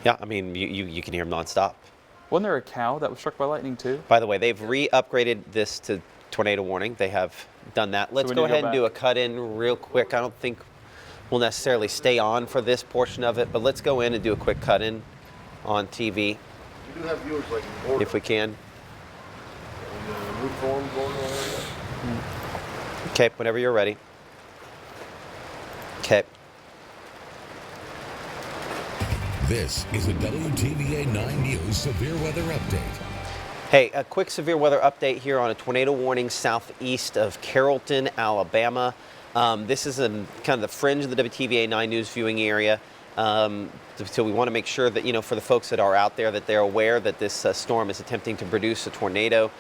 Yeah, I mean, you can hear them nonstop. Wasn't there a cow that was struck by lightning too? By the way, they've re-upgraded this to tornado warning. They have done that. Let's we go need to go ahead and do a back. cut-in real quick. I don't think we'll necessarily stay on for this portion of it, but let's go in and do a quick cut-in on TV. We do have viewers like in Gordo. If we can. In the root form going on. Okay, whenever you're ready. Okay. This is a WTVA 9 News severe weather update. Hey, a quick severe weather update here on a tornado warning southeast of Carrollton, Alabama. This is in kind of the fringe of the WTVA 9 News viewing area. So we want to make sure that, for the folks that are out there, that they're aware that this storm is attempting to produce a tornado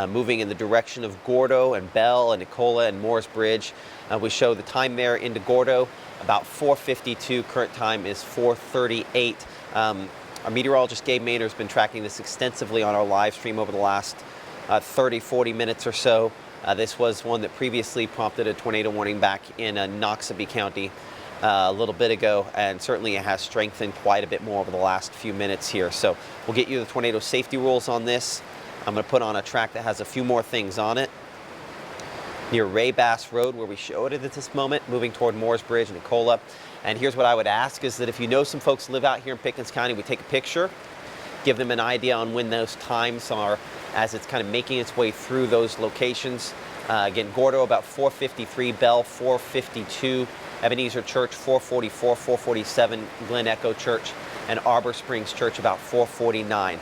moving in the direction of Gordo and Bell and Nicola and Morris Bridge. We show the time there into Gordo, about 4:52. Current time is 4:38. Our meteorologist Gabe Maynard has been tracking this extensively on our live stream over the last 30-40 minutes or so. This was one that previously prompted a tornado warning back in Noxubee County a little bit ago, and certainly it has strengthened quite a bit more over the last few minutes here. So we'll get you the tornado safety rules on this. I'm going to put on a track that has a few more things on it. Near Ray Bass Road, where we show it at this moment, moving toward Morris Bridge and Nicola. And here's what I would ask is that if you know some folks live out here in Pickens County, we take a picture, give them an idea on when those times are as it's kind of making its way through those locations. Again, Gordo about 4:53, Bell 4:52, Ebenezer Church 4:44, 4:47, Glen Echo Church, and Arbor Springs Church about 4:49.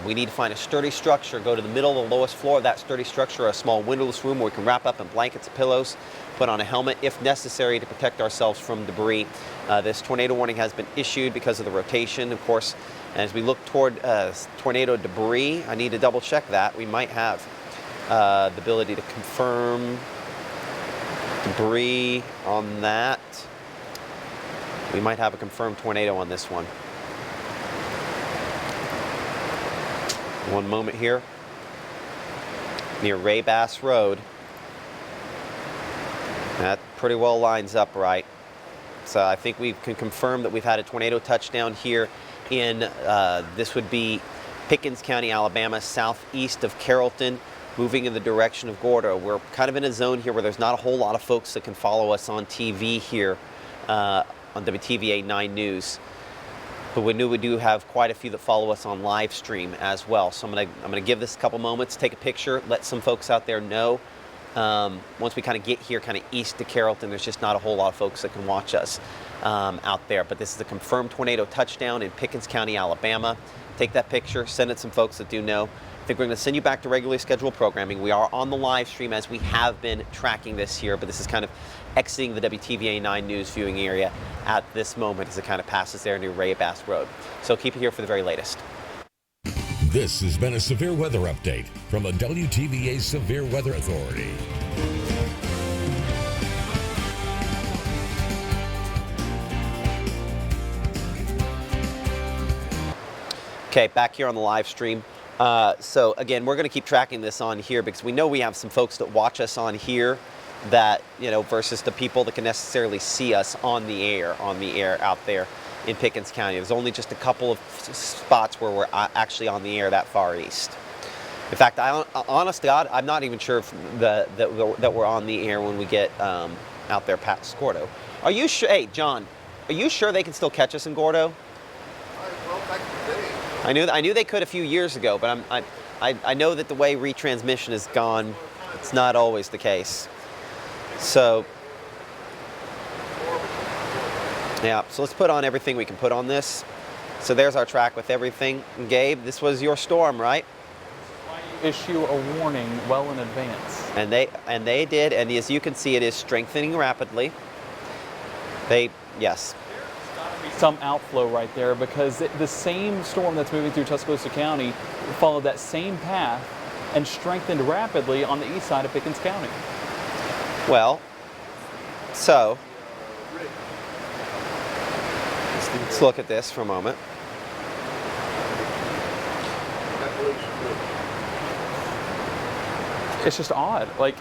We need to find a sturdy structure, go to the middle of the lowest floor of that sturdy structure, a small windowless room where we can wrap up in blankets and pillows, put on a helmet if necessary to protect ourselves from debris. This tornado warning has been issued because of the rotation, of course. As we look toward tornado debris, I need to double check that. We might have the ability to confirm debris on that. We might have a confirmed tornado on this one. One moment here, near Ray Bass Road. That pretty well lines up right. So I think we can confirm that we've had a tornado touchdown here in, this would be Pickens County, Alabama, southeast of Carrollton, moving in the direction of Gordo. We're kind of in a zone here where there's not a whole lot of folks that can follow us on TV here on WTVA 9 News. But we knew we do have quite a few that follow us on live stream as well. So I'm gonna give this a couple moments, take a picture, let some folks out there know. Once we kind of get here kind of east to Carrollton, there's just not a whole lot of folks that can watch us out there. But this is a confirmed tornado touchdown in Pickens County, Alabama. Take that picture, send it to some folks that do know. I think we're going to send you back to regularly scheduled programming. We are on the live stream as we have been tracking this here, but this is kind of exiting the WTVA 9 News viewing area at this moment as it kind of passes there near Ray Bass Road. So keep it here for the very latest. This has been a severe weather update from the WTVA Severe Weather Authority. Okay, back here on the live stream. So again, we're going to keep tracking this on here because we know we have some folks that watch us on here that, versus the people that can necessarily see us on the air out there in Pickens County. There's only just a couple of spots where we're actually on the air that far east. In fact, honest to God, I'm not even sure if that we're on the air when we get out there past Gordo. Are you sure? Hey, John, are you sure they can still catch us in Gordo? Well, back in the day. I knew they could a few years ago, but I know that the way retransmission has gone, it's not always the case. So, yeah, so let's put on everything we can put on this. So there's our track with everything. And Gabe, this was your storm, right? Issue a warning well in advance. And they did, and as you can see, it is strengthening rapidly. Yes. Some outflow right there because the same storm that's moving through Tuscaloosa County followed that same path and strengthened rapidly on the east side of Pickens County. Well, so let's look at this for a moment. It's just odd. Like,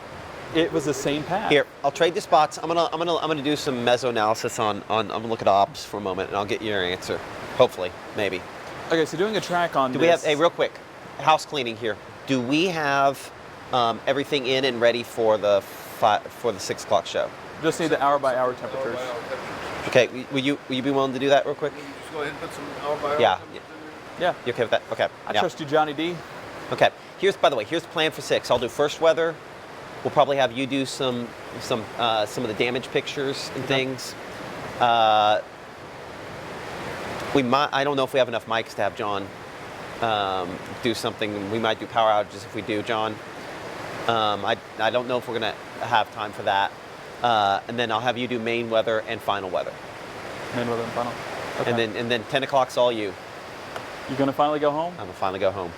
it was the same path. Here, I'll trade the spots. I'm gonna do some meso analysis on I'm gonna look at ops for a moment, and I'll get your answer. Hopefully, maybe. Okay, so doing a track on Do this. we have, hey, real quick, house cleaning here. Do we have everything in and ready for the 6 o'clock show? Just need the hour-by-hour temperatures. Okay, will you be willing to do that real quick? Can you just go ahead and put some hour-by-hour Yeah. temperatures in Yeah, You okay with that? Okay. I yeah. trust you, Johnny D. Okay. By the way, here's the plan for 6. I'll do first weather. We'll probably have you do some of the damage pictures and things. We might. I don't know if we have enough mics to have John do something. We might do power outages if we do, John. I don't know if we're gonna have time for that. And then I'll have you do main weather and final weather. Main weather and final. Okay. And then 10 o'clock's all you. You gonna finally go home? I'm gonna finally go home.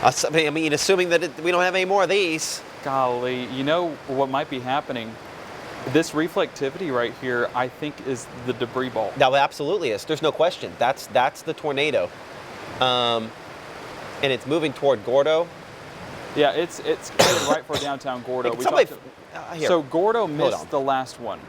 I mean, assuming that we don't have any more of these. Golly, you know what might be happening? This reflectivity right here, I think, is the debris ball. That absolutely is. There's no question. That's the tornado, and it's moving toward Gordo. Yeah, it's headed right for downtown Gordo. Here. So Gordo on. missed the last one.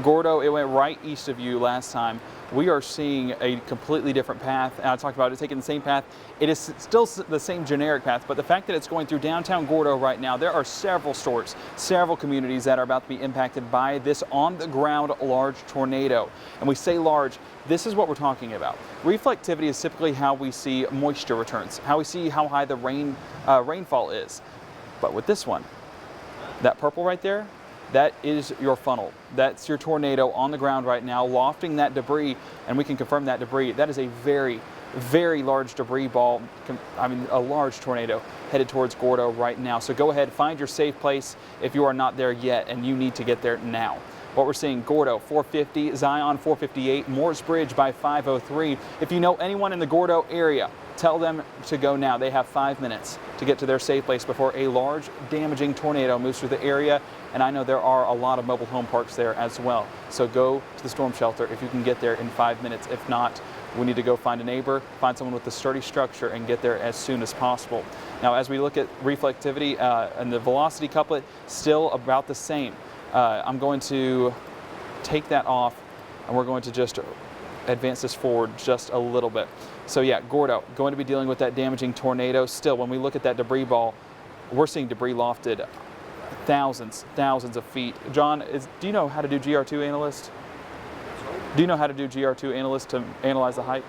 Gordo, it went right east of you last time. We are seeing a completely different path. And I talked about it taking the same path. It is still the same generic path, but the fact that it's going through downtown Gordo right now, there are several stores, several communities that are about to be impacted by this on-the-ground large tornado. And we say large, this is what we're talking about. Reflectivity is typically how we see moisture returns, how we see how high the rainfall is. But with this one, that purple right there, that is your funnel. That's your tornado on the ground right now, lofting that debris, and we can confirm that debris. That is a very, very large debris ball, a large tornado headed towards Gordo right now. So go ahead, find your safe place if you are not there yet, and you need to get there now. What we're seeing, Gordo 450, Zion 458, Morris Bridge by 503. If you know anyone in the Gordo area, tell them to go now. They have 5 minutes to get to their safe place before a large damaging tornado moves through the area. And I know there are a lot of mobile home parks there as well. So go to the storm shelter if you can get there in 5 minutes. If not, we need to go find a neighbor, find someone with a sturdy structure, and get there as soon as possible. Now, as we look at reflectivity and the velocity couplet, still about the same. I'm going to take that off, and we're going to just advance this forward just a little bit. So yeah, Gordo, going to be dealing with that damaging tornado. Still, when we look at that debris ball, we're seeing debris lofted thousands of feet. John, do you know how to do GR2 analyst? Do you know how to do GR2 analyst to analyze the height?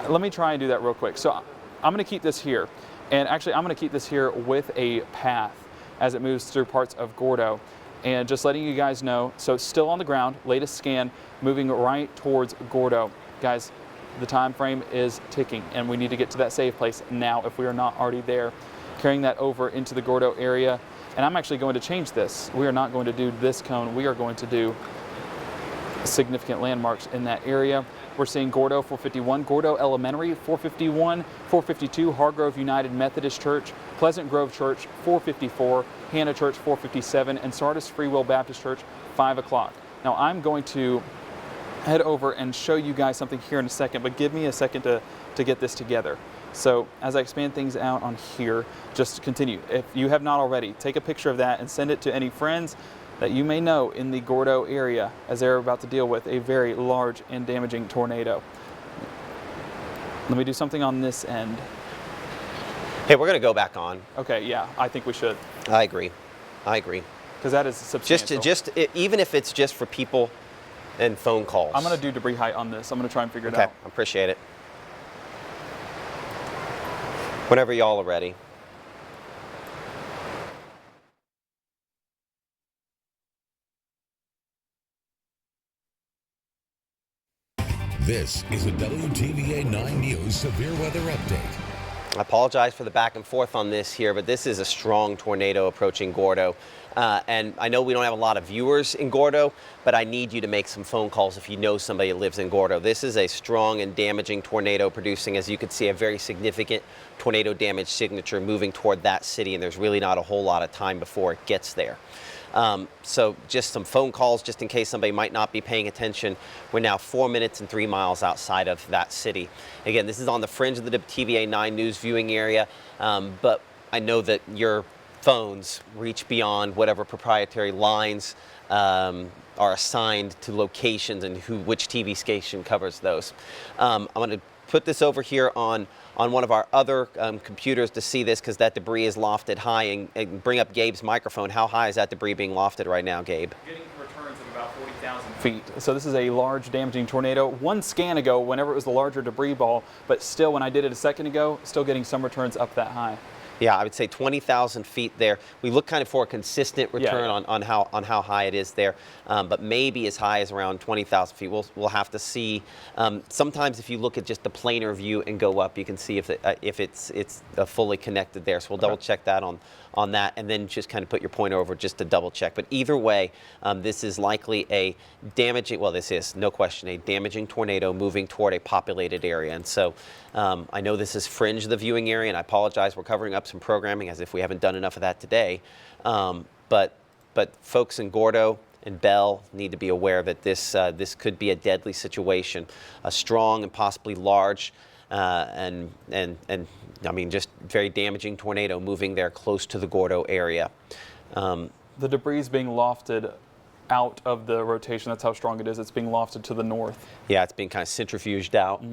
Let me try and do that real quick. So I'm going to keep this here. And actually, I'm going to keep this here with a path as it moves through parts of Gordo. And just letting you guys know, so it's still on the ground, latest scan, moving right towards Gordo. Guys, the time frame is ticking, and we need to get to that safe place now if we are not already there. Carrying that over into the Gordo area. And I'm actually going to change this. We are not going to do this cone. We are going to do significant landmarks in that area. We're seeing Gordo 451, Gordo Elementary 451, 452, Hargrove United Methodist Church, Pleasant Grove Church 454, Hannah Church 457, and Sardis Free Will Baptist Church 5 o'clock. Now I'm going to head over and show you guys something here in a second, but give me a second to get this together. So as I expand things out on here, just continue. If you have not already, take a picture of that and send it to any friends that you may know in the Gordo area as they're about to deal with a very large and damaging tornado. Let me do something on this end. Hey, we're going to go back on. Okay, yeah, I think we should. I agree. Because that is substantial. Even if it's just for people and phone calls. I'm going to do debris height on this. I'm going to try and figure it out. Okay, I appreciate it. Whenever y'all are ready. This is a WTVA 9 News Severe Weather Update. I apologize for the back and forth on this here, but this is a strong tornado approaching Gordo. And I know we don't have a lot of viewers in Gordo, but I need you to make some phone calls if you know somebody that lives in Gordo. This is a strong and damaging tornado producing, as you can see, a very significant tornado damage signature moving toward that city, and there's really not a whole lot of time before it gets there. So just some phone calls just in case somebody might not be paying attention. We're now 4 minutes and 3 miles outside of that city. Again, this is on the fringe of the WTVA 9 News viewing area, but I know that your phones reach beyond whatever proprietary lines are assigned to locations and which TV station covers those. I'm going to put this over here on one of our other computers to see this, because that debris is lofted high, and bring up Gabe's microphone. How high is that debris being lofted right now, Gabe? Getting returns of about 40,000 feet. So this is a large damaging tornado. One scan ago, whenever it was the larger debris ball, but still when I did it a second ago, still getting some returns up that high. Yeah, I would say 20,000 feet there. We look kind of for a consistent return Yeah. on how high it is there, but maybe as high as around 20,000 feet. We'll have to see. Sometimes if you look at just the planar view and go up, you can see if it's fully connected there. So we'll double check that on that, and then just kind of put your pointer over just to double check. But either way, this is likely a damaging. Well, this is no question a damaging tornado moving toward a populated area, and so I know this is fringe of the viewing area, and I apologize. We're covering up some programming as if we haven't done enough of that today. But folks in Gordo and Bell need to be aware that this could be a deadly situation, a strong and possibly large and I mean just very damaging tornado moving there close to the Gordo area. The debris is being lofted out of the rotation. That's how strong it is. It's being lofted to the north. Yeah, it's being kind of centrifuged out.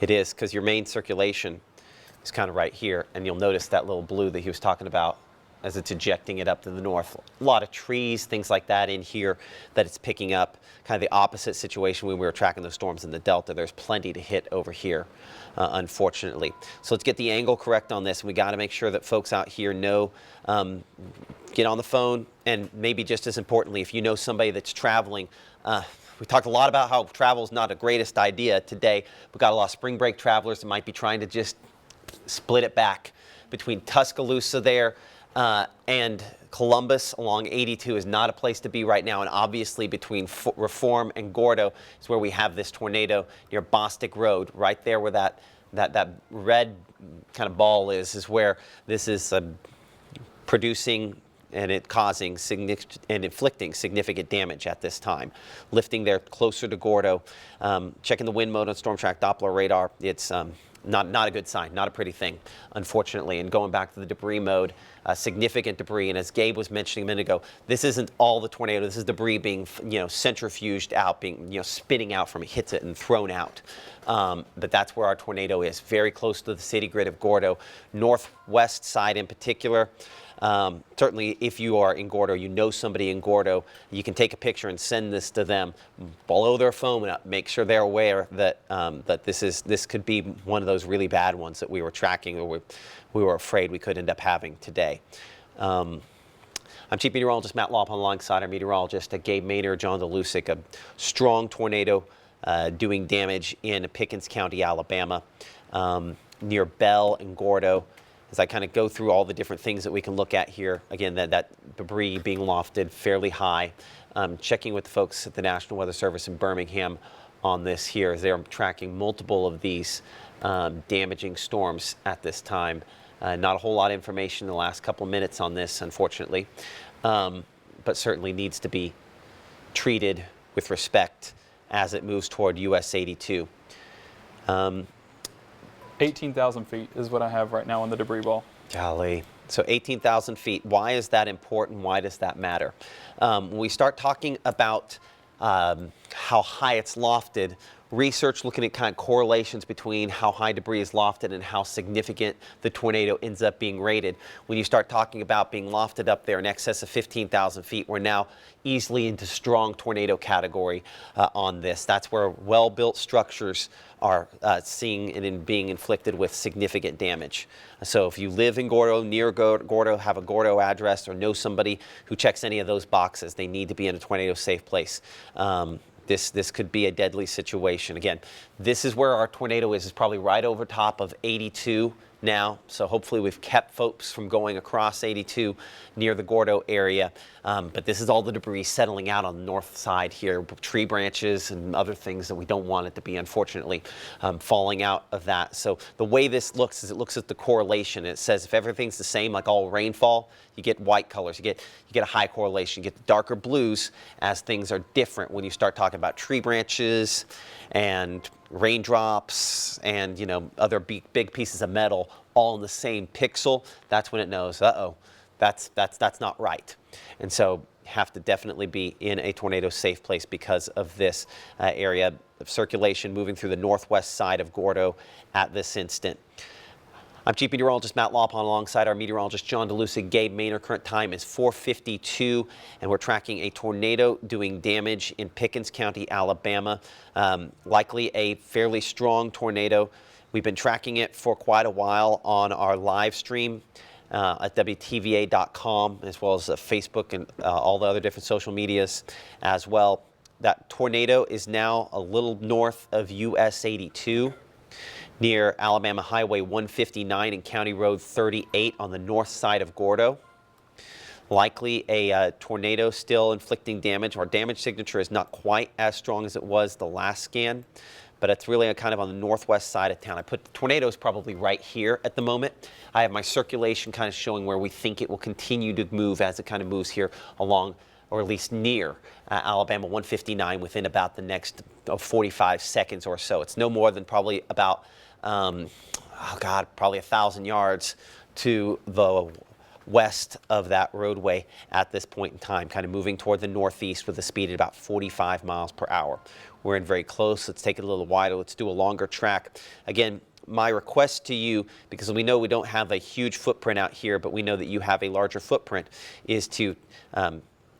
It is, because your main circulation is kind of right here, and you'll notice that little blue that he was talking about as it's ejecting it up to the north. A lot of trees, things like that in here that it's picking up. Kind of the opposite situation when we were tracking those storms in the Delta. There's plenty to hit over here, unfortunately. So let's get the angle correct on this. We got to make sure that folks out here know, get on the phone, and maybe just as importantly, if you know somebody that's traveling, we talked a lot about how travel is not the greatest idea today. We've got a lot of spring break travelers that might be trying to just split it back between Tuscaloosa there and Columbus along 82 is not a place to be right now. And obviously between Reform and Gordo is where we have this tornado near Bostic Road, right there where that red kind of ball is where this is producing and it causing and inflicting significant damage at this time. Lifting there closer to Gordo, checking the wind mode on Storm Track Doppler radar, it's not a good sign, not a pretty thing, unfortunately. And going back to the debris mode, significant debris. And as Gabe was mentioning a minute ago, this isn't all the tornado. This is debris being, centrifuged out, being, spinning out from it, hits it and thrown out. But that's where our tornado is, very close to the city grid of Gordo, northwest side in particular. Certainly, if you are in Gordo, you know somebody in Gordo, you can take a picture and send this to them. Blow their phone up, make sure they're aware that that this could be one of those really bad ones that we were tracking, or we were afraid we could end up having today. I'm Chief Meteorologist Matt Lopp, alongside our meteorologist Gabe Maynard, John DeLusick. A strong tornado doing damage in Pickens County, Alabama, near Bell and Gordo. As I kind of go through all the different things that we can look at here, again, that debris being lofted fairly high. Checking with the folks at the National Weather Service in Birmingham on this here, as they're tracking multiple of these damaging storms at this time. Not a whole lot of information in the last couple of minutes on this, unfortunately, but certainly needs to be treated with respect as it moves toward US 82. 18,000 feet is what I have right now on the debris ball. Golly. So 18,000 feet. Why is that important? Why does that matter? When we start talking about how high it's lofted, research looking at kind of correlations between how high debris is lofted and how significant the tornado ends up being rated. When you start talking about being lofted up there in excess of 15,000 feet, we're now easily into strong tornado category on this. That's where well-built structures are seeing and being inflicted with significant damage. So if you live in Gordo, near Gordo, have a Gordo address, or know somebody who checks any of those boxes, they need to be in a tornado-safe place. This could be a deadly situation. Again, this is where our tornado is probably right over top of 82 now. So hopefully we've kept folks from going across 82 near the Gordo area. But this is all the debris settling out on the north side here, tree branches and other things that we don't want it to be, unfortunately, falling out of that. So the way this looks is it looks at the correlation. It says if everything's the same, like all rainfall, you get white colors. You get a high correlation. You get the darker blues as things are different when you start talking about tree branches and raindrops and other big pieces of metal all in the same pixel. That's when it knows, uh-oh, that's not right. And so have to definitely be in a tornado safe place because of this area of circulation moving through the northwest side of Gordo at this instant. I'm Chief Meteorologist Matt Lawpon alongside our meteorologist John DeLuca, Gabe Maynor. Current time is 4:52, and we're tracking a tornado doing damage in Pickens County, Alabama. Likely a fairly strong tornado. We've been tracking it for quite a while on our live stream at WTVA.com, as well as Facebook and all the other different social medias as well. That tornado is now a little north of US 82. Near Alabama Highway 159 and County Road 38 on the north side of Gordo. Likely a tornado still inflicting damage. Our damage signature is not quite as strong as it was the last scan, but it's really kind of on the northwest side of town. I put the tornadoes probably right here at the moment. I have my circulation kind of showing where we think it will continue to move as it kind of moves here along, or at least near Alabama 159 within about the next 45 seconds or so. It's no more than probably about probably 1,000 yards to the west of that roadway at this point in time, kind of moving toward the northeast with a speed at about 45 miles per hour. We're in very close. Let's take it a little wider. Let's do a longer track. Again, my request to you, because we know we don't have a huge footprint out here, but we know that you have a larger footprint, is to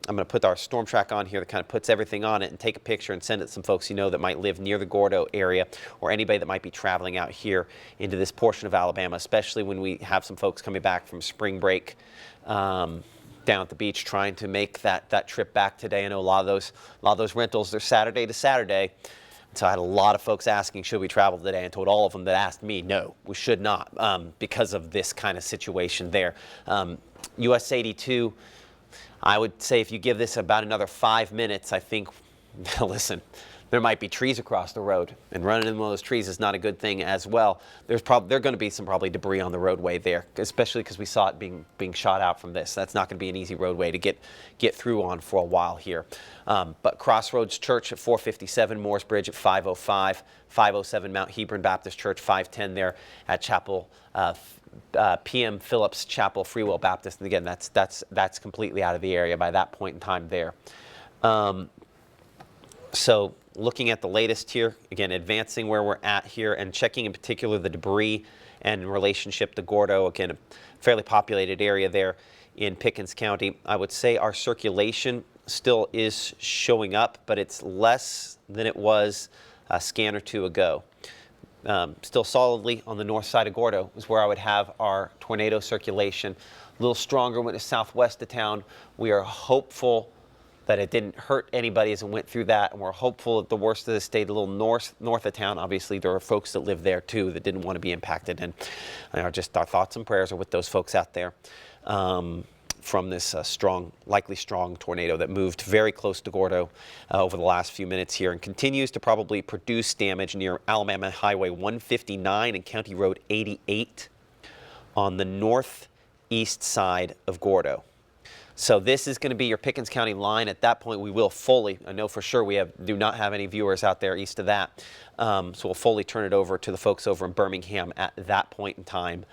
I'm going to put our storm track on here that kind of puts everything on it, and take a picture and send it to some folks you know that might live near the Gordo area, or anybody that might be traveling out here into this portion of Alabama, especially when we have some folks coming back from spring break down at the beach trying to make that trip back today. I know a lot of those rentals, they're Saturday to Saturday. So I had a lot of folks asking, should we travel today? And told all of them that asked me, no, we should not, because of this kind of situation there. US 82, I would say if you give this about another 5 minutes, I think, listen, there might be trees across the road, and running in one of those trees is not a good thing as well. There's going to be some probably debris on the roadway there, especially because we saw it being shot out from this. That's not going to be an easy roadway to get through on for a while here. But Crossroads Church at 457, Morris Bridge at 505, 507 Mount Hebron Baptist Church, 510 there at Chapel. PM Phillips Chapel Free Will Baptist, and again, that's completely out of the area by that point in time there. So looking at the latest here, again, advancing where we're at here and checking in particular the debris and in relationship to Gordo, again, a fairly populated area there in Pickens County. I would say our circulation still is showing up, but it's less than it was a scan or two ago. Still solidly on the north side of Gordo is where I would have our tornado circulation. A little stronger when it's southwest of town. We are hopeful that it didn't hurt anybody as it went through that, and we're hopeful that the worst of this stayed a little north of town. Obviously, there are folks that live there too that didn't want to be impacted, and our thoughts and prayers are with those folks out there from this likely strong tornado that moved very close to Gordo over the last few minutes here, and continues to probably produce damage near Alabama Highway 159 and County Road 88 on the northeast side of Gordo. So this is going to be your Pickens County line. At that point, we will fully, I know for sure we do not have any viewers out there east of that, so we'll fully turn it over to the folks over in Birmingham at that point in time.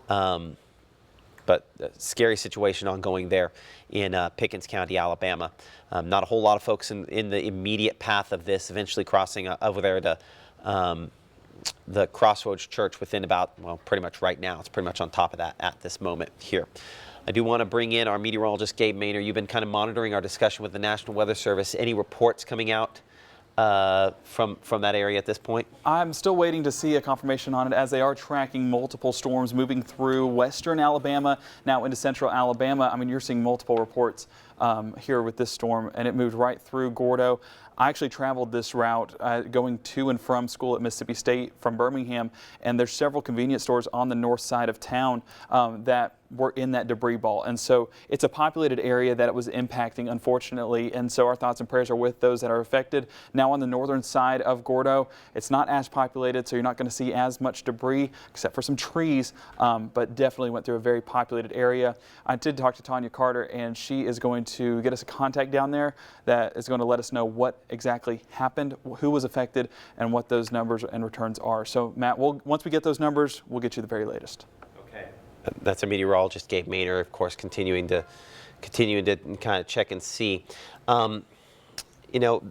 But a scary situation ongoing there in Pickens County, Alabama. Not a whole lot of folks in the immediate path of this, eventually crossing over there to the Crossroads Church within about, well, pretty much right now. It's pretty much on top of that at this moment here. I do want to bring in our meteorologist, Gabe Maynor. You've been kind of monitoring our discussion with the National Weather Service. Any reports coming out from that area at this point? I'm still waiting to see a confirmation on it, as they are tracking multiple storms moving through western Alabama, now into central Alabama. I mean, you're seeing multiple reports here with this storm, and it moved right through Gordo. I actually traveled this route going to and from school at Mississippi State from Birmingham, and there's several convenience stores on the north side of town that were in that debris ball. And so it's a populated area that it was impacting, unfortunately. And so our thoughts and prayers are with those that are affected. Now on the northern side of Gordo, it's not as populated, so you're not going to see as much debris except for some trees, but definitely went through a very populated area. I did talk to Tanya Carter, and she is going to get us a contact down there that is going to let us know what exactly happened, who was affected, and what those numbers and returns are. So Matt, once we get those numbers, we'll get you the very latest. Okay. That's a meteorologist, Gabe Maynor, of course, continuing to continuing to kind of check and see. You know,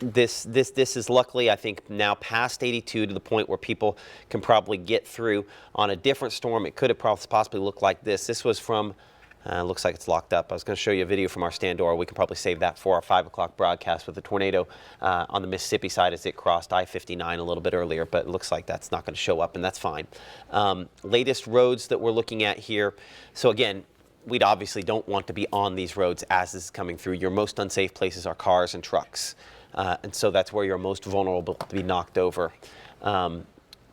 this is luckily, I think, now past 82 to the point where people can probably get through. On a different storm, it could have possibly looked like this. This was from, looks like it's locked up. I was going to show you a video from our stand door. We can probably save that for our 5 o'clock broadcast with the tornado on the Mississippi side as it crossed I-59 a little bit earlier, but it looks like that's not going to show up, and that's fine. Latest roads that we're looking at here. So again, we'd obviously don't want to be on these roads as this is coming through. Your most unsafe places are cars and trucks. And so that's where you're most vulnerable to be knocked over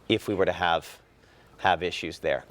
if we were to have issues there.